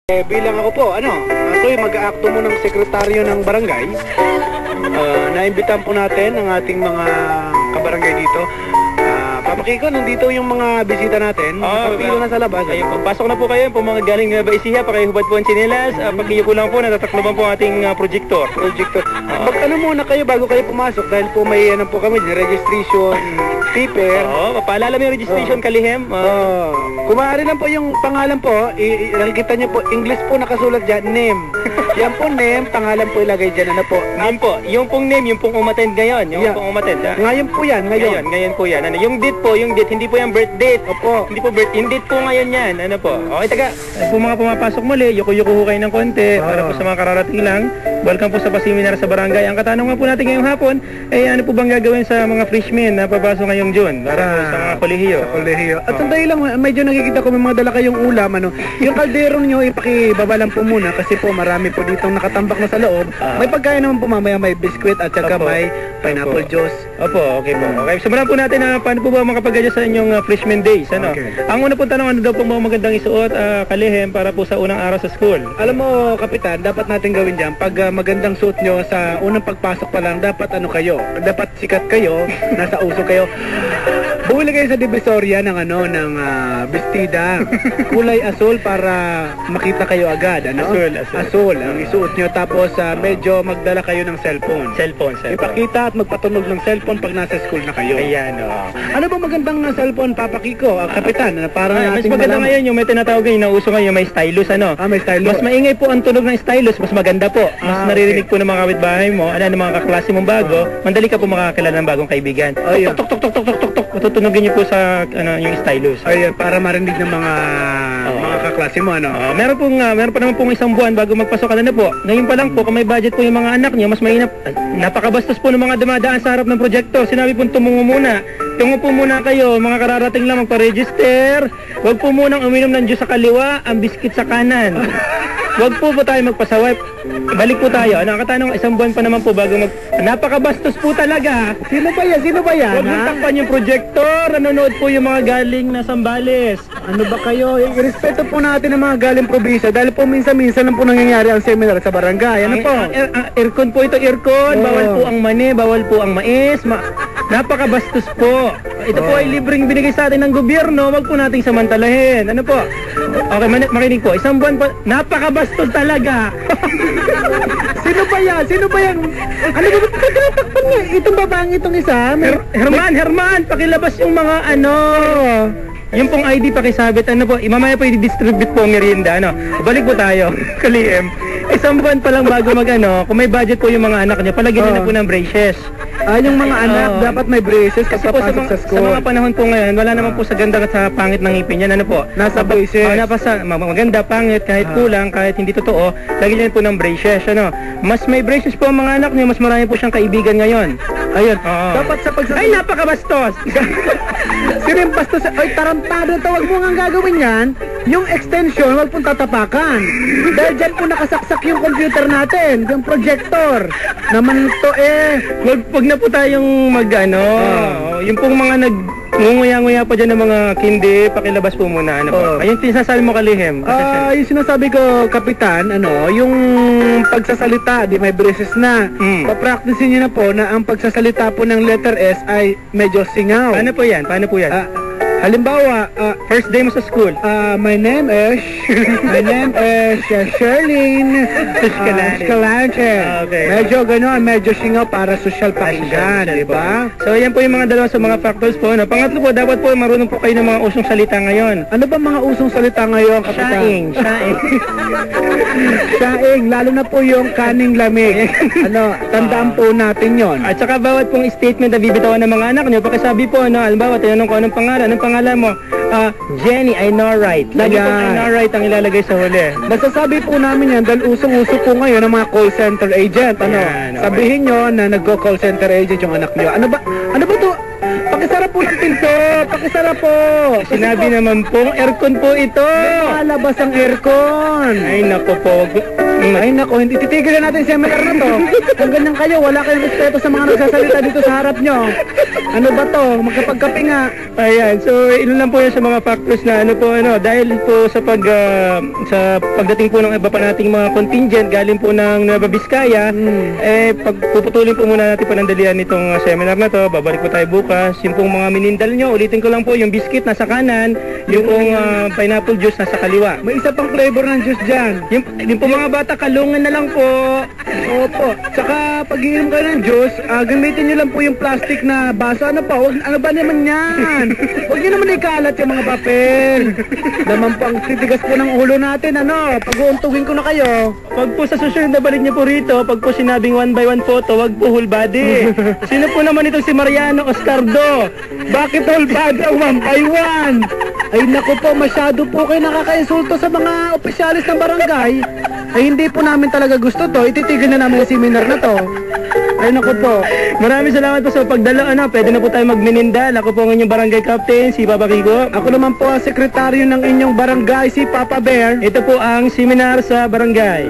Bilang ako po, ako'y mag-aakto mo ng sekretaryo ng barangay. Naimbitahan po natin ang ating mga kabarangay dito. Papakiko, nandito yung mga bisita natin. Pagpilo na sa labas. Ayun, pasok na po kayo po mga galing Baisiha, pakihubad po ang chinelas. Pakiyo ko lang po, natatakloban po ating projector. Magtanong muna kayo bago kayo pumasok dahil po may po kami, registration paper. Papaalala mo yung registration kalihim. Kung maaari lang po yung pangalan po, nakikita niyo po, English po nakasulat dyan, name. Yan po name, pangalan po ilagay dyan, ano po? Name po, yung pong name, yung pong umattend ngayon. Yung pong umattend. Ngayon po yan, ngayon po yan. Yung date po, yung date, hindi po yung birth date. Opo. Hindi po birth, yung date po ngayon yan. Ano po? Okay, taga. Kung mga pumapasok muli, yuko-yuko ho kayo ng konti. Para po sa mga kararating lang. Welcome po sa pasiminar sa barangay. Ang katanungan po natin ngayong hapon, ano po bang gagawin sa mga freshmen na papasok ngayong June? Para po sa mga kolehiyo. At sandali lang, medyo nakikita ko may mga dala kayong ulam, Yung kaldero nyo, ipakibaba lang po muna kasi po marami po ditong nakatambak na sa loob. May pagkain naman po mamaya, may biskwit at saka may pineapple juice. Opo, okay po. Okay, simulan po natin na paano po ba makapag-adjust sa inyong freshman days, Okay. Ang una po tanong, ano daw po mga magandang isuot, kalihim, para po sa unang araw sa school? Alam mo, Kapitan, dapat natin gawin dyan, pag magandang suit nyo sa unang pagpasok pa lang, dapat dapat sikat kayo, nasa uso kayo. Bumili kayo sa Divisoria ng bestida, kulay asul para makita kayo agad, Asul ang isuot nyo, tapos medyo magdala kayo ng cellphone. Ipakita at magpatunog ng cellphone pag nasa school na kayo. Ayan, Ano ba magandang cellphone, Papa Kiko, Kapitan, para mas maganda ngayon yung may tinatawag ngayon, nauso ngayon, may stylus, may stylus. Mas maingay po ang tunog ng stylus, mas maganda po. Mas naririnig po ng mga kapitbahay mo, ng mga kaklase mong bago, mandali ka po makakilala ng bagong kaibigan. Tok, tutunogin niyo po sa yung stylus. Ayun, para marinig ng mga kaklase mo, Meron pa naman pong isang buwan bago magpasok ka na po. Ngayon pa lang po, kung may budget po yung mga anak niyo, mas mainam, napakabastos po ng mga dumadaan sa harap ng proyektor. Sinabi po tumungo muna. Tungo po muna kayo, mga kararating lang magpa-register. Huwag po munang uminom ng juice sa kaliwa, ang biskit sa kanan. Huwag po tayo magpasaway. Balik po tayo. Nakatanong, isang buwan pa naman po bago napakabastos po talaga. Sino ba yan? Huwag mong takpan yung projector. Nanonood po yung mga galing na Sambales. Ano ba kayo? Irespeto po natin ang mga galing probinsya dahil po minsan-minsan lang po nangyayari ang seminar sa barangay. Aircon po ito, aircon. Bawal po ang mani, bawal po ang mais. Napakabastos po. Ito po ay libreng binigay sa atin ng gobyerno. Wag po nating samantalahin. Ano po? Okay, makinig po. Isang buwan pa. Napakabastos talaga. Sino ba yan? Ano ba tinatakpan niya? Itong babaeng itong isa? Herman, pakilabas yung mga yung pong ID pakisabit, mamaya po i-distribute po ang merienda, Balik po tayo, kaliem. Isang buwan pa lang bago kung may budget po yung mga anak niya, palagyan na po ng braces. Yung mga anak, dapat may braces kasi po sa school. Sa mga panahon po ngayon, wala naman po sa ganda at sa pangit ng ngipin yan, Nasa braces. Maganda, pangit, kahit kulang, kahit hindi totoo, lagyan niyan po ng braces, Mas may braces po ang mga anak niyo, mas marami po siyang kaibigan ngayon. Ayun. Dapat sa Ay, napakabastos! Sino yung bastos? Ay, tarantado to, wag mo nga gagawin yan. Yung extension, wag pong tatapakan. Dahil dyan po nakasaksak yung computer natin, yung projector. Naman to Wag na po tayong yung pong mga ngunguya-nguya pa dyan ng mga kindi, pakilabas po muna, Ayun, sinasabi mo kalihim. Yung sinasabi ko, Kapitan, yung pagsasalita, di may braces na. Papracticein nyo na po na ang pagsasalita po ng letter S ay medyo singaw. Paano po yan? Halimbawa, first day mo sa school. My name is Sherlyn Escalante. Okay. Medyo gano'n, medyo singaw para social pakinggan, di ba? So, yan po yung mga dalawa sa mga factors po. Pangatlo po, dapat po marunong po kayo ng mga usong salita ngayon. Ano ba mga usong salita ngayon, Kapitan? Syaing, lalo na po yung kaning lamig. Tandaan po natin yon. At saka bawat pong statement na bibitawan ng mga anak nyo, pakisabi po, halimbawa, tinanong ko anong pangalan mo, Jenny, I know right. Lagi po I know right ang ilalagay sa huli. Nasasabi po namin yan dahil usong-uso po ngayon ng mga call center agent. Sabihin nyo na nagko-call center agent yung anak nyo. Ano ba to? Pakisara po ng pinto! Pakisara po! Sinabi naman po, aircon po ito. Malabas ang aircon! Ay, nako po. Ay nako, hindi titigil na natin yung seminar na to. Kung ganyan kayo, wala kayong respeto sa mga nagsasalita dito sa harap nyo. Ano ba to? Magkapagkape nga. Ayan, so ilan lang po yan sa mga factors na dahil po sa pagdating po ng iba pa nating mga contingent galing po ng Nueva Vizcaya, pagpuputulin po muna natin panandalian nitong seminar na to. Babalik po tayo bukas. Yung pong mga minindal nyo, ulitin ko lang po, yung biscuit nasa kanan, yung pong pineapple juice nasa kaliwa. May isa pang flavor ng juice dyan. Yung po mga bata, kalungan na lang po. Opo. Tsaka pag iinom kayo ng juice, gamitin nyo lang po yung plastic na baso. Ano ba naman yan? Huwag nyo naman ikalat yung mga papel. Naman po ang titigas po ng ulo natin, pag-uuntugin ko na kayo. Pag po sa susunod na balik niyo po rito, pag po sinabing 1 by 1 photo, wag po whole body. Sino po naman itong si Mariano Oscardo? Bakit whole body ang 1 by 1? Ay naku po, masyado po kayo nakakainsulto sa mga opisyalis ng barangay. Ay hindi po namin talaga gusto to. Ititigil na namin ang seminar na to. Ay naku po. Maraming salamat po sa pagdala. Pwede na po tayo magminindal. Ako po ang inyong barangay captain, si Papa Kiko. Ako naman po ang sekretaryo ng inyong barangay, si Papa Bear. Ito po ang seminar sa barangay.